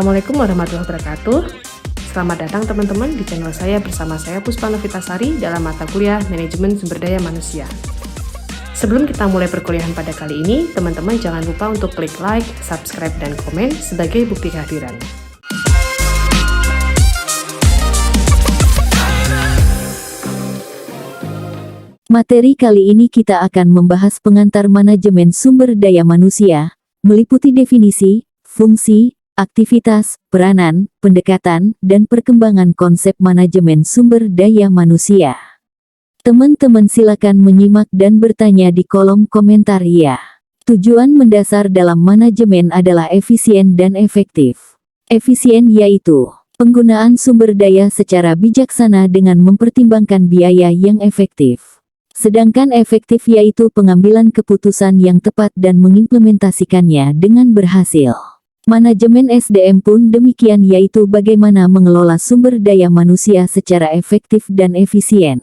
Assalamualaikum warahmatullahi wabarakatuh. Selamat datang teman-teman di channel saya bersama saya Puspa Novitasari dalam mata kuliah Manajemen Sumber Daya Manusia. Sebelum kita mulai perkuliahan pada kali ini, teman-teman jangan lupa untuk klik like, subscribe, dan komen sebagai bukti kehadiran. Materi kali ini kita akan membahas pengantar manajemen sumber daya manusia, meliputi definisi, fungsi, aktivitas, peranan, pendekatan, dan perkembangan konsep manajemen sumber daya manusia. Teman-teman silakan menyimak dan bertanya di kolom komentar ya. Tujuan mendasar dalam manajemen adalah efisien dan efektif. Efisien yaitu penggunaan sumber daya secara bijaksana dengan mempertimbangkan biaya yang efektif. Sedangkan efektif yaitu pengambilan keputusan yang tepat dan mengimplementasikannya dengan berhasil. Manajemen SDM pun demikian, yaitu bagaimana mengelola sumber daya manusia secara efektif dan efisien.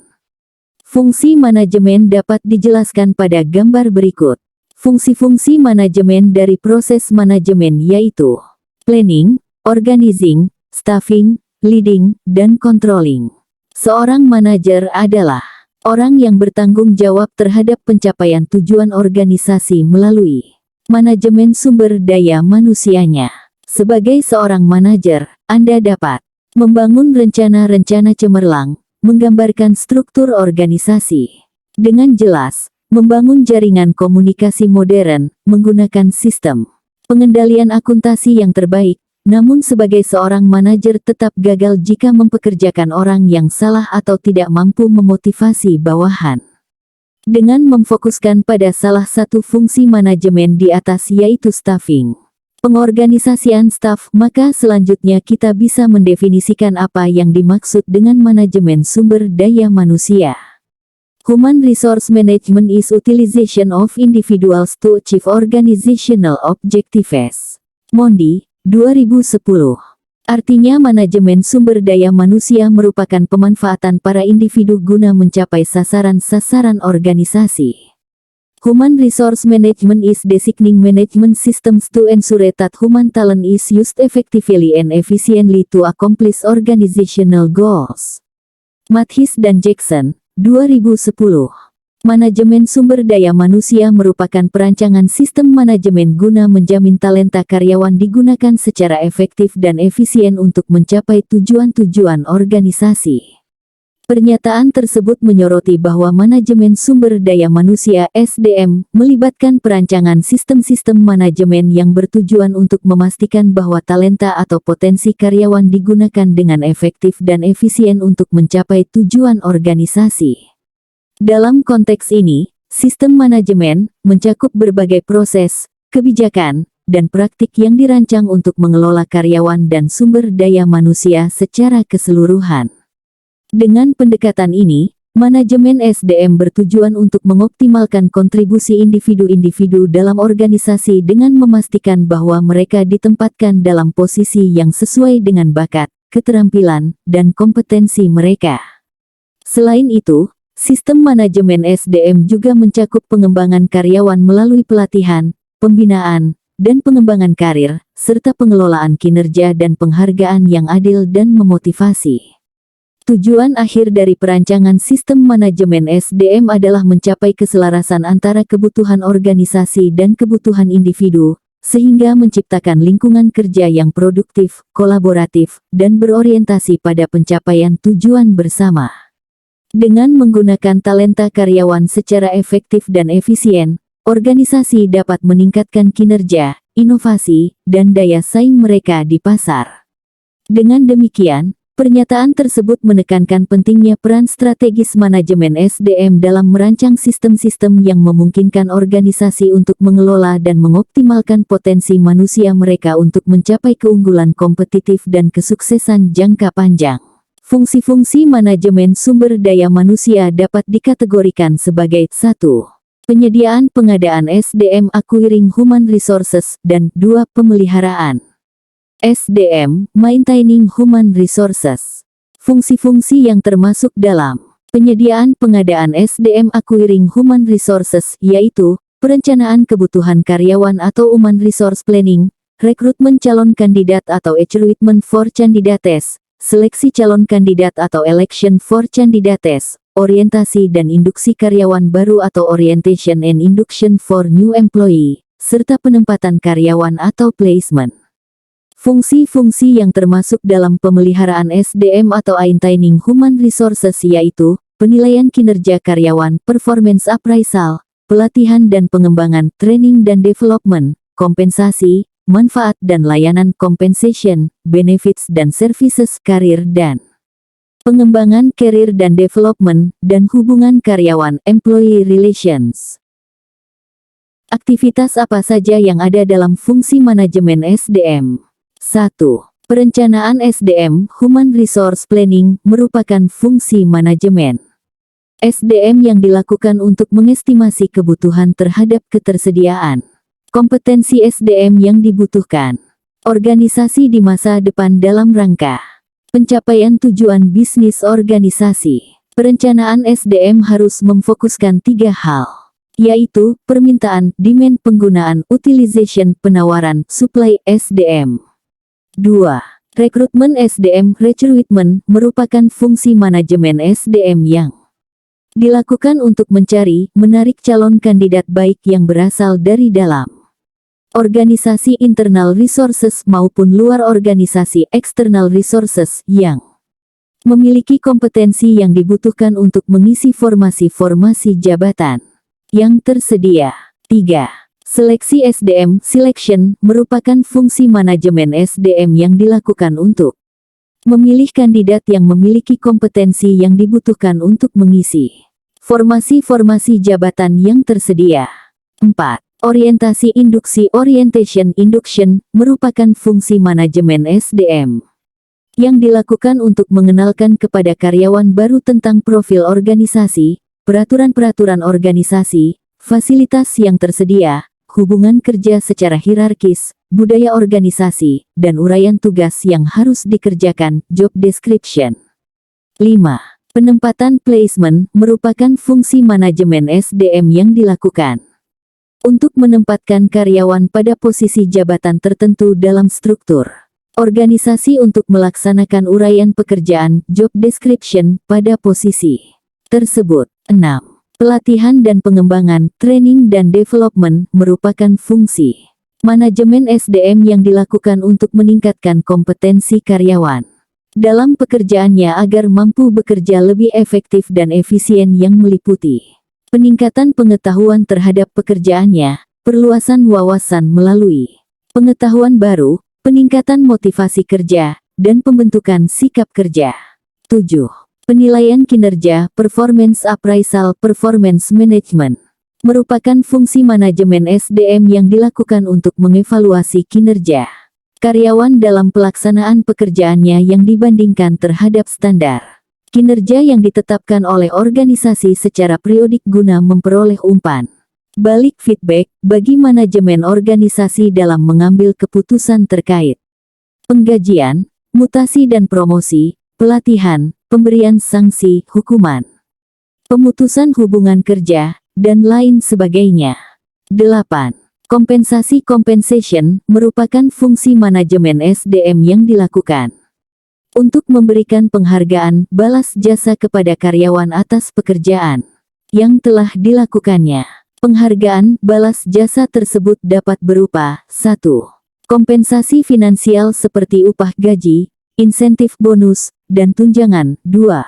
Fungsi manajemen dapat dijelaskan pada gambar berikut. Fungsi-fungsi manajemen dari proses manajemen yaitu planning, organizing, staffing, leading, dan controlling. Seorang manajer adalah orang yang bertanggung jawab terhadap pencapaian tujuan organisasi melalui manajemen sumber daya manusianya. Sebagai seorang manajer, Anda dapat membangun rencana-rencana cemerlang, menggambarkan struktur organisasi dengan jelas, membangun jaringan komunikasi modern, menggunakan sistem pengendalian akuntansi yang terbaik. Namun sebagai seorang manajer tetap gagal jika mempekerjakan orang yang salah atau tidak mampu memotivasi bawahan. Dengan memfokuskan pada salah satu fungsi manajemen di atas yaitu staffing, pengorganisasian staf, maka selanjutnya kita bisa mendefinisikan apa yang dimaksud dengan manajemen sumber daya manusia. Human Resource Management is utilization of individuals to achieve organizational objectives. Mondi, 2010. Artinya manajemen sumber daya manusia merupakan pemanfaatan para individu guna mencapai sasaran-sasaran organisasi. Human Resource Management is designing management systems to ensure that human talent is used effectively and efficiently to accomplish organizational goals. Mathis dan Jackson, 2010. Manajemen sumber daya manusia merupakan perancangan sistem manajemen guna menjamin talenta karyawan digunakan secara efektif dan efisien untuk mencapai tujuan-tujuan organisasi. Pernyataan tersebut menyoroti bahwa manajemen sumber daya manusia (SDM) melibatkan perancangan sistem-sistem manajemen yang bertujuan untuk memastikan bahwa talenta atau potensi karyawan digunakan dengan efektif dan efisien untuk mencapai tujuan organisasi. Dalam konteks ini, sistem manajemen mencakup berbagai proses, kebijakan, dan praktik yang dirancang untuk mengelola karyawan dan sumber daya manusia secara keseluruhan. Dengan pendekatan ini, manajemen SDM bertujuan untuk mengoptimalkan kontribusi individu-individu dalam organisasi dengan memastikan bahwa mereka ditempatkan dalam posisi yang sesuai dengan bakat, keterampilan, dan kompetensi mereka. Selain itu, sistem manajemen SDM juga mencakup pengembangan karyawan melalui pelatihan, pembinaan, dan pengembangan karir, serta pengelolaan kinerja dan penghargaan yang adil dan memotivasi. Tujuan akhir dari perancangan sistem manajemen SDM adalah mencapai keselarasan antara kebutuhan organisasi dan kebutuhan individu, sehingga menciptakan lingkungan kerja yang produktif, kolaboratif, dan berorientasi pada pencapaian tujuan bersama. Dengan menggunakan talenta karyawan secara efektif dan efisien, organisasi dapat meningkatkan kinerja, inovasi, dan daya saing mereka di pasar. Dengan demikian, pernyataan tersebut menekankan pentingnya peran strategis manajemen SDM dalam merancang sistem-sistem yang memungkinkan organisasi untuk mengelola dan mengoptimalkan potensi manusia mereka untuk mencapai keunggulan kompetitif dan kesuksesan jangka panjang. Fungsi-fungsi manajemen sumber daya manusia dapat dikategorikan sebagai 1. Penyediaan pengadaan SDM acquiring human resources, dan 2. Pemeliharaan SDM maintaining human resources. Fungsi-fungsi yang termasuk dalam penyediaan pengadaan SDM acquiring human resources yaitu perencanaan kebutuhan karyawan atau human resource planning, rekrutmen calon kandidat atau recruitment for candidates, seleksi calon kandidat atau election for candidates, orientasi dan induksi karyawan baru atau orientation and induction for new employee, serta penempatan karyawan atau placement. Fungsi-fungsi yang termasuk dalam pemeliharaan SDM atau maintaining human resources yaitu penilaian kinerja karyawan, performance appraisal, pelatihan dan pengembangan, training dan development, kompensasi, manfaat dan layanan, compensation, benefits dan services, karir dan pengembangan, career dan development, dan hubungan karyawan, employee relations. Aktivitas apa saja yang ada dalam fungsi manajemen SDM? 1. Perencanaan SDM, Human Resource Planning, merupakan fungsi manajemen SDM yang dilakukan untuk mengestimasi kebutuhan terhadap ketersediaan kompetensi SDM yang dibutuhkan organisasi di masa depan dalam rangka pencapaian tujuan bisnis organisasi. Perencanaan SDM harus memfokuskan 3 hal, yaitu permintaan, demand, penggunaan, utilization, penawaran, supply SDM. 2. Rekrutmen SDM, recruitment, merupakan fungsi manajemen SDM yang dilakukan untuk mencari, menarik calon kandidat baik yang berasal dari dalam organisasi internal resources maupun luar organisasi external resources yang memiliki kompetensi yang dibutuhkan untuk mengisi formasi-formasi jabatan yang tersedia. 3. Seleksi SDM, selection, merupakan fungsi manajemen SDM yang dilakukan untuk memilih kandidat yang memiliki kompetensi yang dibutuhkan untuk mengisi formasi-formasi jabatan yang tersedia. 4. Orientasi induksi, orientation induction, merupakan fungsi manajemen SDM yang dilakukan untuk mengenalkan kepada karyawan baru tentang profil organisasi, peraturan-peraturan organisasi, fasilitas yang tersedia, hubungan kerja secara hierarkis, budaya organisasi, dan uraian tugas yang harus dikerjakan, job description. 5. Penempatan placement, merupakan fungsi manajemen SDM yang dilakukan untuk menempatkan karyawan pada posisi jabatan tertentu dalam struktur organisasi untuk melaksanakan uraian pekerjaan, job description, pada posisi tersebut. 6. Pelatihan dan pengembangan, training dan development, merupakan fungsi manajemen SDM yang dilakukan untuk meningkatkan kompetensi karyawan dalam pekerjaannya agar mampu bekerja lebih efektif dan efisien yang meliputi peningkatan pengetahuan terhadap pekerjaannya, perluasan wawasan melalui pengetahuan baru, peningkatan motivasi kerja, dan pembentukan sikap kerja. 7. Penilaian kinerja, performance appraisal, performance management, merupakan fungsi manajemen SDM yang dilakukan untuk mengevaluasi kinerja karyawan dalam pelaksanaan pekerjaannya yang dibandingkan terhadap standar kinerja yang ditetapkan oleh organisasi secara periodik guna memperoleh umpan balik feedback bagi manajemen organisasi dalam mengambil keputusan terkait penggajian, mutasi dan promosi, pelatihan, pemberian sanksi, hukuman, pemutusan hubungan kerja, dan lain sebagainya. 8. Kompensasi compensation, merupakan fungsi manajemen SDM yang dilakukan untuk memberikan penghargaan, balas jasa kepada karyawan atas pekerjaan yang telah dilakukannya. Penghargaan, balas jasa tersebut dapat berupa 1. Kompensasi finansial seperti upah gaji, insentif bonus, dan tunjangan. 2.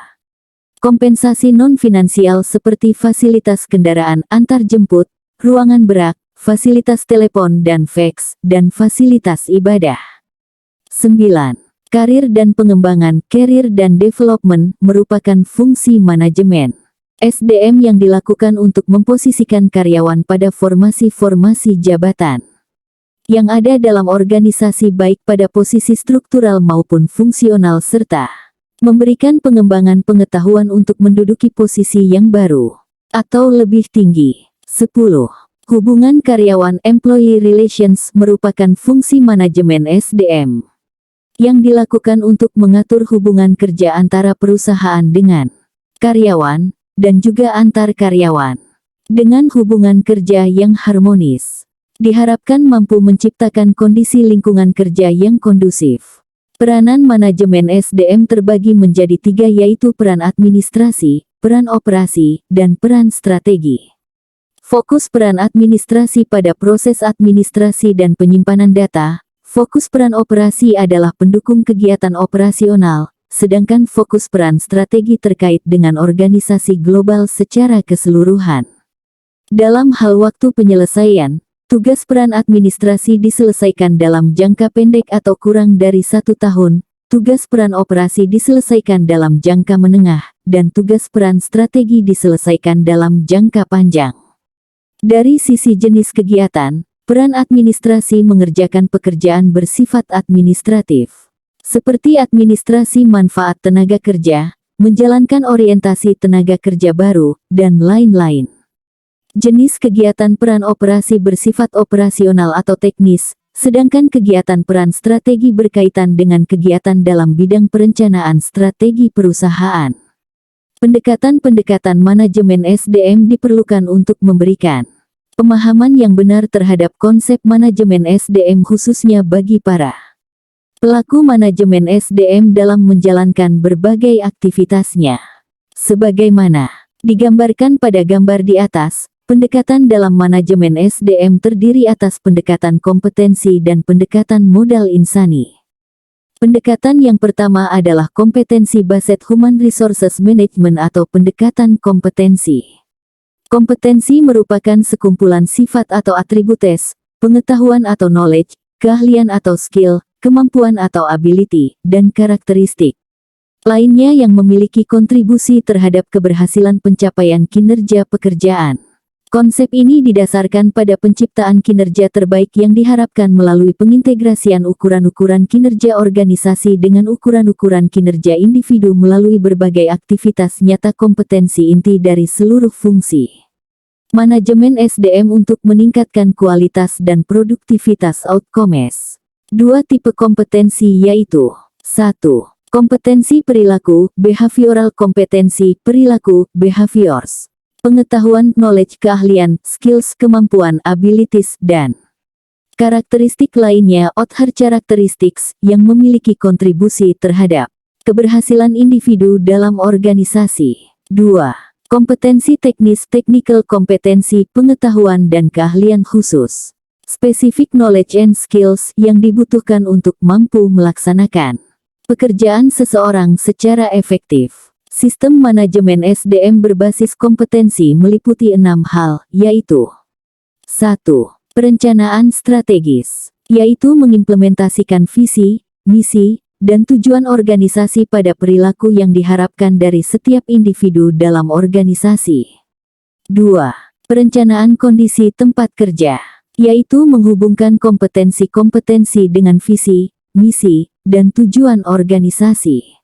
Kompensasi non-finansial seperti fasilitas kendaraan antar jemput, ruangan berak, fasilitas telepon dan fax, dan fasilitas ibadah. 9. Karir dan pengembangan, career dan development, merupakan fungsi manajemen SDM yang dilakukan untuk memposisikan karyawan pada formasi-formasi jabatan yang ada dalam organisasi baik pada posisi struktural maupun fungsional serta memberikan pengembangan pengetahuan untuk menduduki posisi yang baru atau lebih tinggi. 10. Hubungan karyawan employee relations merupakan fungsi manajemen SDM yang dilakukan untuk mengatur hubungan kerja antara perusahaan dengan karyawan dan juga antar karyawan dengan hubungan kerja yang harmonis. diharapkan mampu menciptakan kondisi lingkungan kerja yang kondusif. Peranan manajemen SDM terbagi menjadi 3 yaitu peran administrasi, peran operasi, dan peran strategi. Fokus peran administrasi pada proses administrasi dan penyimpanan data, fokus peran operasi adalah pendukung kegiatan operasional, sedangkan fokus peran strategi terkait dengan organisasi global secara keseluruhan. Dalam hal waktu penyelesaian, tugas peran administrasi diselesaikan dalam jangka pendek atau kurang dari 1 tahun, tugas peran operasi diselesaikan dalam jangka menengah, dan tugas peran strategi diselesaikan dalam jangka panjang. Dari sisi jenis kegiatan, peran administrasi mengerjakan pekerjaan bersifat administratif, seperti administrasi manfaat tenaga kerja, menjalankan orientasi tenaga kerja baru, dan lain-lain. Jenis kegiatan peran operasi bersifat operasional atau teknis, sedangkan kegiatan peran strategi berkaitan dengan kegiatan dalam bidang perencanaan strategi perusahaan. Pendekatan-pendekatan manajemen SDM diperlukan untuk memberikan pemahaman yang benar terhadap konsep manajemen SDM khususnya bagi para pelaku manajemen SDM dalam menjalankan berbagai aktivitasnya. Sebagaimana digambarkan pada gambar di atas, pendekatan dalam manajemen SDM terdiri atas pendekatan kompetensi dan pendekatan modal insani. Pendekatan yang pertama adalah kompetensi-based human resources management atau pendekatan kompetensi. Kompetensi merupakan sekumpulan sifat atau atributes, pengetahuan atau knowledge, keahlian atau skill, kemampuan atau ability, dan karakteristik lainnya yang memiliki kontribusi terhadap keberhasilan pencapaian kinerja pekerjaan. Konsep ini didasarkan pada penciptaan kinerja terbaik yang diharapkan melalui pengintegrasian ukuran-ukuran kinerja organisasi dengan ukuran-ukuran kinerja individu melalui berbagai aktivitas nyata kompetensi inti dari seluruh fungsi manajemen SDM untuk meningkatkan kualitas dan produktivitas outcomes. 2 tipe kompetensi yaitu 1. Kompetensi perilaku, behavioral kompetensi, perilaku, behaviors. Pengetahuan, knowledge, keahlian, skills, kemampuan, abilities, dan karakteristik lainnya other characteristics yang memiliki kontribusi terhadap keberhasilan individu dalam organisasi. 2. Kompetensi teknis, technical kompetensi, pengetahuan dan keahlian khusus. Specific knowledge and skills yang dibutuhkan untuk mampu melaksanakan pekerjaan seseorang secara efektif. Sistem manajemen SDM berbasis kompetensi meliputi 6 hal, yaitu 1. Perencanaan strategis, yaitu mengimplementasikan visi, misi, dan tujuan organisasi pada perilaku yang diharapkan dari setiap individu dalam organisasi. 2. Perencanaan kondisi tempat kerja, yaitu menghubungkan kompetensi-kompetensi dengan visi, misi, dan tujuan organisasi.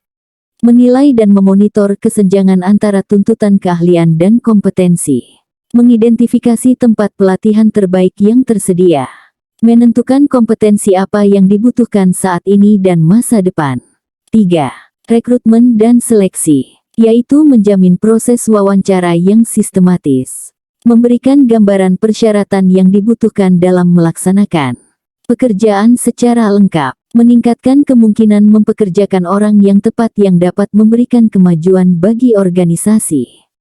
Menilai dan memonitor kesenjangan antara tuntutan keahlian dan kompetensi. Mengidentifikasi tempat pelatihan terbaik yang tersedia. Menentukan kompetensi apa yang dibutuhkan saat ini dan masa depan. 3. Rekrutmen dan seleksi, yaitu menjamin proses wawancara yang sistematis. Memberikan gambaran persyaratan yang dibutuhkan dalam melaksanakan pekerjaan secara lengkap. Meningkatkan kemungkinan mempekerjakan orang yang tepat yang dapat memberikan kemajuan bagi organisasi.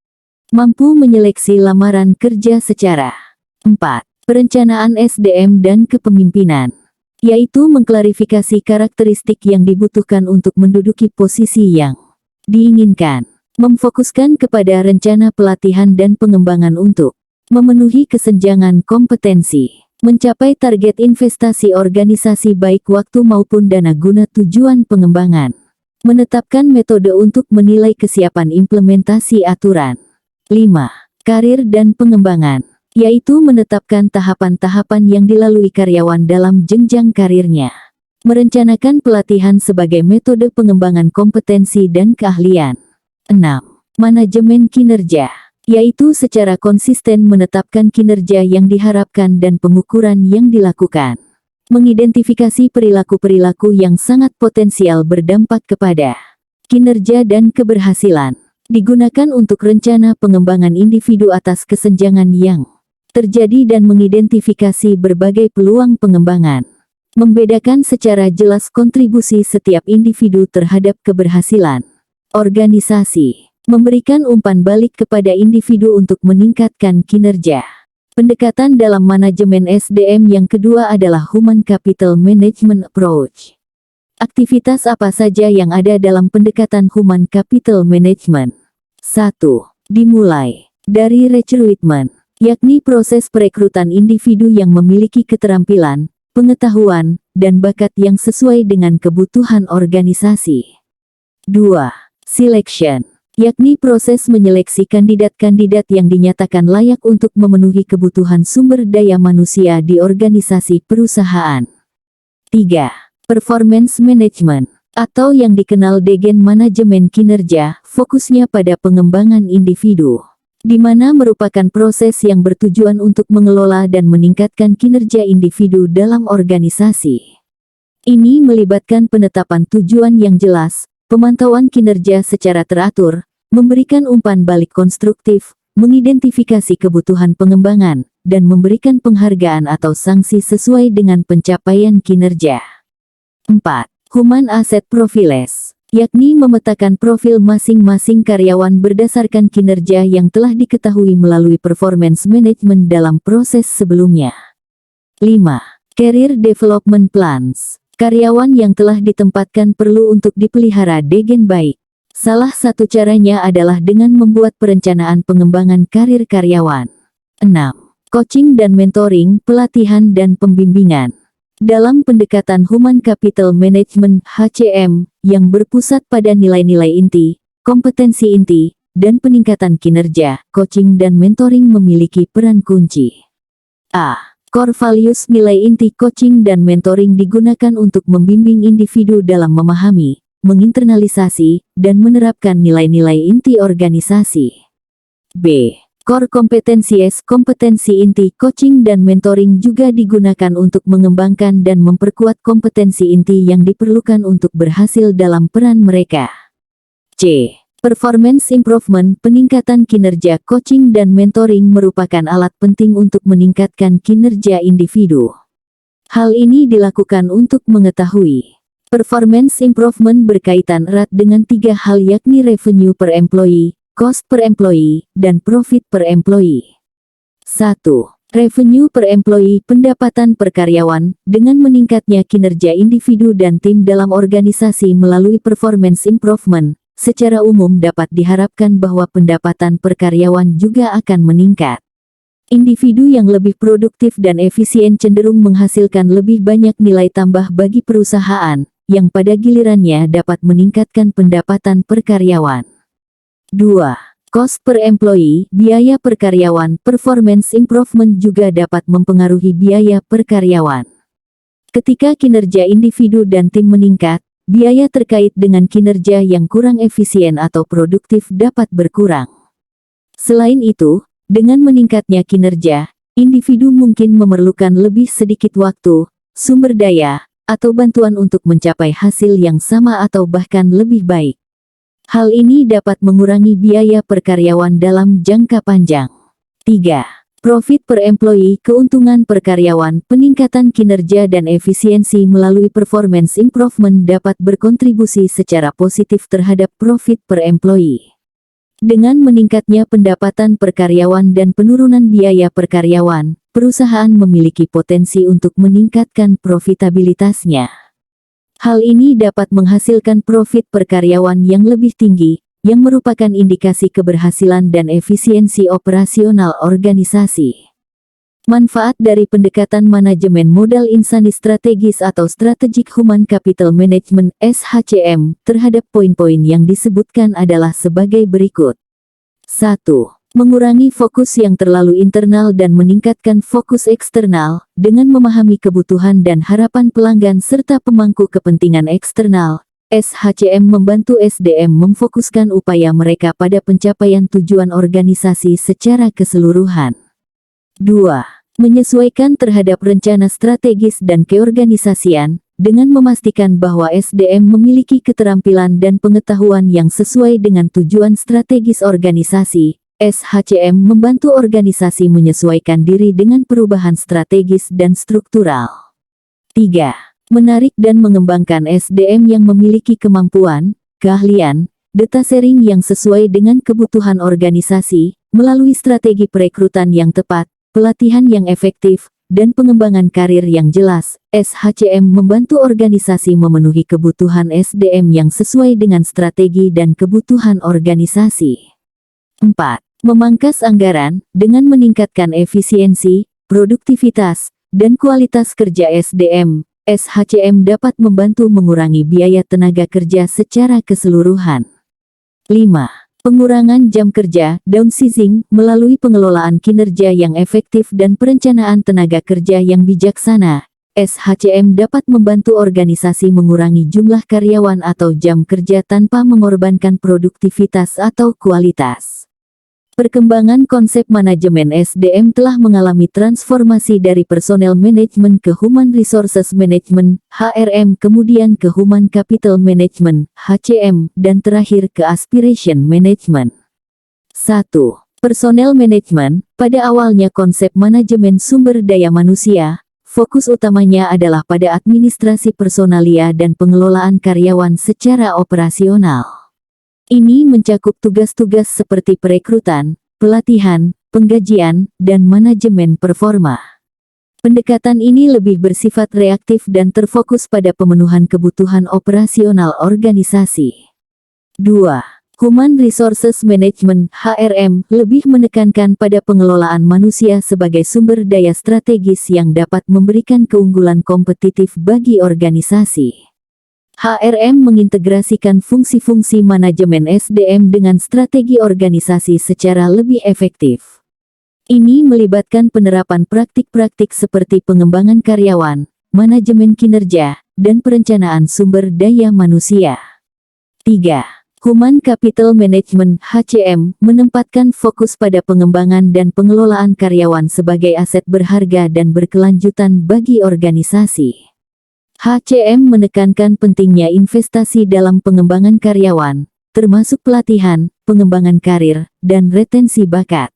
Mampu menyeleksi lamaran kerja secara 4. Perencanaan SDM dan kepemimpinan, yaitu mengklarifikasi karakteristik yang dibutuhkan untuk menduduki posisi yang diinginkan. Memfokuskan kepada rencana pelatihan dan pengembangan untuk memenuhi kesenjangan kompetensi. Mencapai target investasi organisasi baik waktu maupun dana guna tujuan pengembangan. Menetapkan metode untuk menilai kesiapan implementasi aturan. 5. Karir dan pengembangan, yaitu menetapkan tahapan-tahapan yang dilalui karyawan dalam jenjang karirnya. Merencanakan pelatihan sebagai metode pengembangan kompetensi dan keahlian. 6. Manajemen kinerja, yaitu secara konsisten menetapkan kinerja yang diharapkan dan pengukuran yang dilakukan. Mengidentifikasi perilaku-perilaku yang sangat potensial berdampak kepada kinerja dan keberhasilan. Digunakan untuk rencana pengembangan individu atas kesenjangan yang terjadi dan mengidentifikasi berbagai peluang pengembangan. Membedakan secara jelas kontribusi setiap individu terhadap keberhasilan organisasi. Memberikan umpan balik kepada individu untuk meningkatkan kinerja. Pendekatan dalam manajemen SDM yang kedua adalah Human Capital Management Approach. Aktivitas apa saja yang ada dalam pendekatan Human Capital Management? 1. Dimulai dari recruitment, yakni proses perekrutan individu yang memiliki keterampilan, pengetahuan, dan bakat yang sesuai dengan kebutuhan organisasi. 2. Selection, yakni proses menyeleksi kandidat-kandidat yang dinyatakan layak untuk memenuhi kebutuhan sumber daya manusia di organisasi perusahaan. 3. Performance management, atau yang dikenal dengan manajemen kinerja, fokusnya pada pengembangan individu, di mana merupakan proses yang bertujuan untuk mengelola dan meningkatkan kinerja individu dalam organisasi. Ini melibatkan penetapan tujuan yang jelas, pemantauan kinerja secara teratur, memberikan umpan balik konstruktif, mengidentifikasi kebutuhan pengembangan, dan memberikan penghargaan atau sanksi sesuai dengan pencapaian kinerja. 4. Human Asset Profiles, yakni memetakan profil masing-masing karyawan berdasarkan kinerja yang telah diketahui melalui performance management dalam proses sebelumnya. 5. Career Development Plans, karyawan yang telah ditempatkan perlu untuk dipelihara dengan baik. Salah satu caranya adalah dengan membuat perencanaan pengembangan karir karyawan. 6. Coaching dan mentoring, pelatihan dan pembimbingan. Dalam pendekatan Human Capital Management (HCM) yang berpusat pada nilai-nilai inti, kompetensi inti, dan peningkatan kinerja, coaching dan mentoring memiliki peran kunci. A. Core values. Nilai inti coaching dan mentoring digunakan untuk membimbing individu dalam memahami, menginternalisasi, dan menerapkan nilai-nilai inti organisasi. B. Core competencies. Kompetensi inti coaching dan mentoring juga digunakan untuk mengembangkan dan memperkuat kompetensi inti yang diperlukan untuk berhasil dalam peran mereka. C. Performance improvement. Peningkatan kinerja. Coaching dan mentoring merupakan alat penting untuk meningkatkan kinerja individu. Hal ini dilakukan untuk mengetahui performance improvement berkaitan erat dengan 3 hal, yakni revenue per employee, cost per employee, dan profit per employee. 1. Revenue per employee. Pendapatan per karyawan. Dengan meningkatnya kinerja individu dan tim dalam organisasi melalui performance improvement, secara umum dapat diharapkan bahwa pendapatan per karyawan juga akan meningkat. Individu yang lebih produktif dan efisien cenderung menghasilkan lebih banyak nilai tambah bagi perusahaan, yang pada gilirannya dapat meningkatkan pendapatan per karyawan. 2. Cost per employee. Biaya per karyawan. Performance improvement juga dapat mempengaruhi biaya per karyawan. Ketika kinerja individu dan tim meningkat, biaya terkait dengan kinerja yang kurang efisien atau produktif dapat berkurang. Selain itu, dengan meningkatnya kinerja, individu mungkin memerlukan lebih sedikit waktu, sumber daya, atau bantuan untuk mencapai hasil yang sama atau bahkan lebih baik. Hal ini dapat mengurangi biaya per karyawan dalam jangka panjang. 3. Profit per employee. Keuntungan per karyawan. Peningkatan kinerja dan efisiensi melalui performance improvement dapat berkontribusi secara positif terhadap profit per employee. Dengan meningkatnya pendapatan per karyawan dan penurunan biaya per karyawan, perusahaan memiliki potensi untuk meningkatkan profitabilitasnya. Hal ini dapat menghasilkan profit per karyawan yang lebih tinggi, yang merupakan indikasi keberhasilan dan efisiensi operasional organisasi. Manfaat dari pendekatan manajemen modal insani strategis atau Strategic Human Capital Management (SHCM) terhadap poin-poin yang disebutkan adalah sebagai berikut. 1. Mengurangi fokus yang terlalu internal dan meningkatkan fokus eksternal, dengan memahami kebutuhan dan harapan pelanggan serta pemangku kepentingan eksternal. SHCM membantu SDM memfokuskan upaya mereka pada pencapaian tujuan organisasi secara keseluruhan. 2. Menyesuaikan terhadap rencana strategis dan keorganisasian, dengan memastikan bahwa SDM memiliki keterampilan dan pengetahuan yang sesuai dengan tujuan strategis organisasi. SHCM membantu organisasi menyesuaikan diri dengan perubahan strategis dan struktural. 3. Menarik dan mengembangkan SDM yang memiliki kemampuan, keahlian, data sharing yang sesuai dengan kebutuhan organisasi, melalui strategi perekrutan yang tepat, pelatihan yang efektif, dan pengembangan karir yang jelas. SHCM membantu organisasi memenuhi kebutuhan SDM yang sesuai dengan strategi dan kebutuhan organisasi. 4. Memangkas anggaran dengan meningkatkan efisiensi, produktivitas, dan kualitas kerja SDM. SHCM dapat membantu mengurangi biaya tenaga kerja secara keseluruhan. 5. Pengurangan jam kerja, downsizing, melalui pengelolaan kinerja yang efektif dan perencanaan tenaga kerja yang bijaksana. SHCM dapat membantu organisasi mengurangi jumlah karyawan atau jam kerja tanpa mengorbankan produktivitas atau kualitas. Perkembangan konsep manajemen SDM telah mengalami transformasi dari personel manajemen ke Human Resources Management, HRM, kemudian ke Human Capital Management, HCM, dan terakhir ke Aspiration Management. 1. Personel Management. Pada awalnya konsep manajemen sumber daya manusia, fokus utamanya adalah pada administrasi personalia dan pengelolaan karyawan secara operasional. Ini mencakup tugas-tugas seperti perekrutan, pelatihan, penggajian, dan manajemen performa. Pendekatan ini lebih bersifat reaktif dan terfokus pada pemenuhan kebutuhan operasional organisasi. 2. Human Resources Management (HRM) lebih menekankan pada pengelolaan manusia sebagai sumber daya strategis yang dapat memberikan keunggulan kompetitif bagi organisasi. HRM mengintegrasikan fungsi-fungsi manajemen SDM dengan strategi organisasi secara lebih efektif. Ini melibatkan penerapan praktik-praktik seperti pengembangan karyawan, manajemen kinerja, dan perencanaan sumber daya manusia. 3. Human Capital Management (HCM) menempatkan fokus pada pengembangan dan pengelolaan karyawan sebagai aset berharga dan berkelanjutan bagi organisasi. HCM menekankan pentingnya investasi dalam pengembangan karyawan, termasuk pelatihan, pengembangan karir, dan retensi bakat.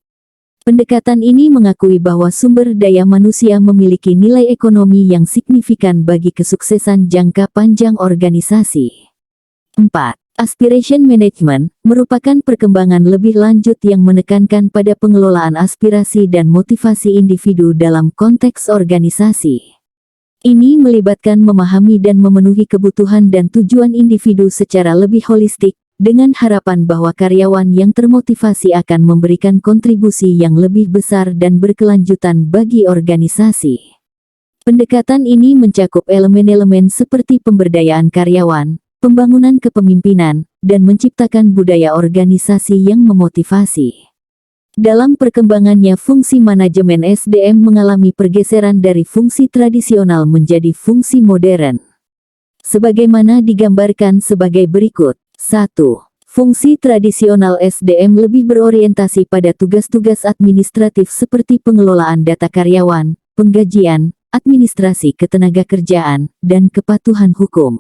Pendekatan ini mengakui bahwa sumber daya manusia memiliki nilai ekonomi yang signifikan bagi kesuksesan jangka panjang organisasi. 4. Aspiration Management merupakan perkembangan lebih lanjut yang menekankan pada pengelolaan aspirasi dan motivasi individu dalam konteks organisasi. Ini melibatkan memahami dan memenuhi kebutuhan dan tujuan individu secara lebih holistik, dengan harapan bahwa karyawan yang termotivasi akan memberikan kontribusi yang lebih besar dan berkelanjutan bagi organisasi. Pendekatan ini mencakup elemen-elemen seperti pemberdayaan karyawan, pembangunan kepemimpinan, dan menciptakan budaya organisasi yang memotivasi. Dalam perkembangannya, fungsi manajemen SDM mengalami pergeseran dari fungsi tradisional menjadi fungsi modern. Sebagaimana digambarkan sebagai berikut. 1. Fungsi tradisional SDM lebih berorientasi pada tugas-tugas administratif seperti pengelolaan data karyawan, penggajian, administrasi ketenagakerjaan, dan kepatuhan hukum.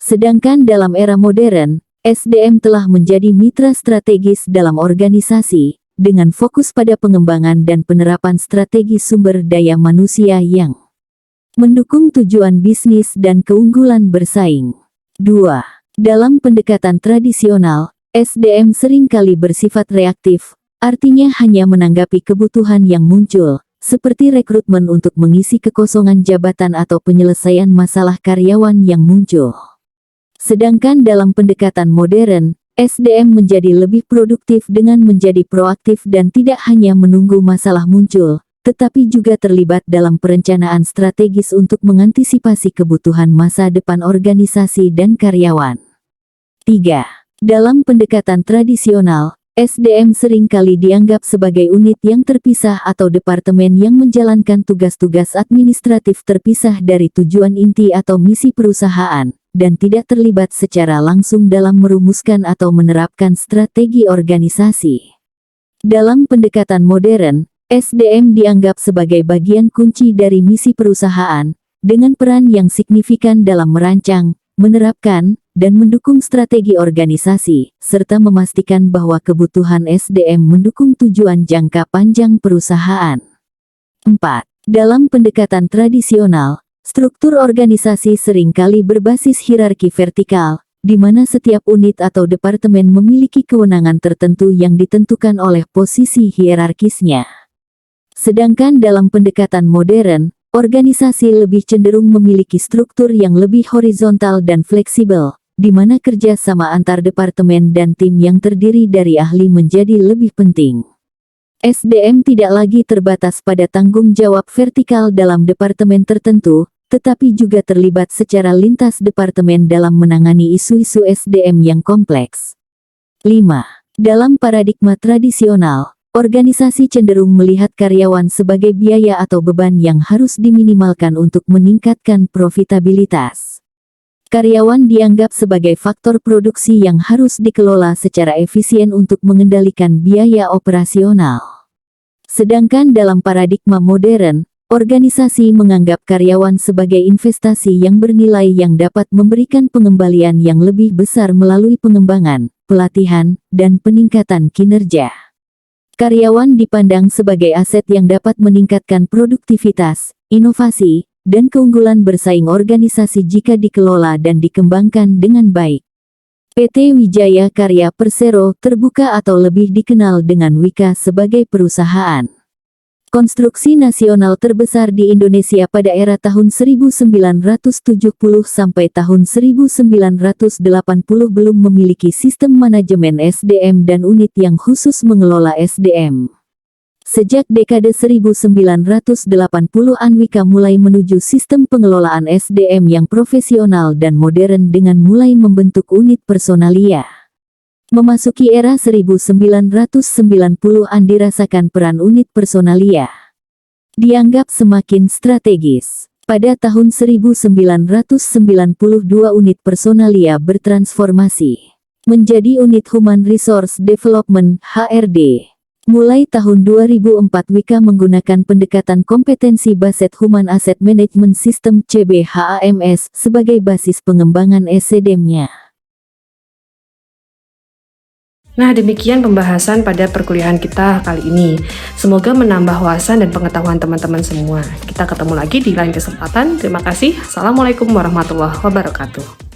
Sedangkan dalam era modern, SDM telah menjadi mitra strategis dalam organisasi, dengan fokus pada pengembangan dan penerapan strategi sumber daya manusia yang mendukung tujuan bisnis dan keunggulan bersaing. 2. Dalam pendekatan tradisional, SDM seringkali bersifat reaktif, artinya hanya menanggapi kebutuhan yang muncul, seperti rekrutmen untuk mengisi kekosongan jabatan atau penyelesaian masalah karyawan yang muncul. Sedangkan dalam pendekatan modern, SDM menjadi lebih produktif dengan menjadi proaktif dan tidak hanya menunggu masalah muncul, tetapi juga terlibat dalam perencanaan strategis untuk mengantisipasi kebutuhan masa depan organisasi dan karyawan. 3. Dalam pendekatan tradisional, SDM seringkali dianggap sebagai unit yang terpisah atau departemen yang menjalankan tugas-tugas administratif terpisah dari tujuan inti atau misi perusahaan, dan tidak terlibat secara langsung dalam merumuskan atau menerapkan strategi organisasi. Dalam pendekatan modern, SDM dianggap sebagai bagian kunci dari misi perusahaan, dengan peran yang signifikan dalam merancang, menerapkan, dan mendukung strategi organisasi, serta memastikan bahwa kebutuhan SDM mendukung tujuan jangka panjang perusahaan. 4. Dalam pendekatan tradisional, struktur organisasi seringkali berbasis hierarki vertikal, di mana setiap unit atau departemen memiliki kewenangan tertentu yang ditentukan oleh posisi hierarkisnya. Sedangkan dalam pendekatan modern, organisasi lebih cenderung memiliki struktur yang lebih horizontal dan fleksibel, di mana kerja sama antar departemen dan tim yang terdiri dari ahli menjadi lebih penting. SDM tidak lagi terbatas pada tanggung jawab vertikal dalam departemen tertentu, tetapi juga terlibat secara lintas departemen dalam menangani isu-isu SDM yang kompleks. 5. Dalam paradigma tradisional, organisasi cenderung melihat karyawan sebagai biaya atau beban yang harus diminimalkan untuk meningkatkan profitabilitas. Karyawan dianggap sebagai faktor produksi yang harus dikelola secara efisien untuk mengendalikan biaya operasional. Sedangkan dalam paradigma modern, organisasi menganggap karyawan sebagai investasi yang bernilai yang dapat memberikan pengembalian yang lebih besar melalui pengembangan, pelatihan, dan peningkatan kinerja. Karyawan dipandang sebagai aset yang dapat meningkatkan produktivitas, inovasi, dan keunggulan bersaing organisasi jika dikelola dan dikembangkan dengan baik. PT Wijaya Karya Persero Terbuka atau lebih dikenal dengan Wika sebagai perusahaan konstruksi nasional terbesar di Indonesia pada era tahun 1970 sampai tahun 1980 belum memiliki sistem manajemen SDM dan unit yang khusus mengelola SDM. Sejak dekade 1980-an Wika mulai menuju sistem pengelolaan SDM yang profesional dan modern dengan mulai membentuk unit personalia. Memasuki era 1990-an dirasakan peran unit personalia dianggap semakin strategis. Pada tahun 1992 unit personalia bertransformasi menjadi unit Human Resource Development (HRD). Mulai tahun 2004 Wika menggunakan pendekatan kompetensi Based Human Asset Management System (CBHAMS) sebagai basis pengembangan SDM-nya. Nah, demikian pembahasan pada perkuliahan kita kali ini. Semoga menambah wawasan dan pengetahuan teman-teman semua. Kita ketemu lagi di lain kesempatan. Terima kasih. Assalamualaikum warahmatullahi wabarakatuh.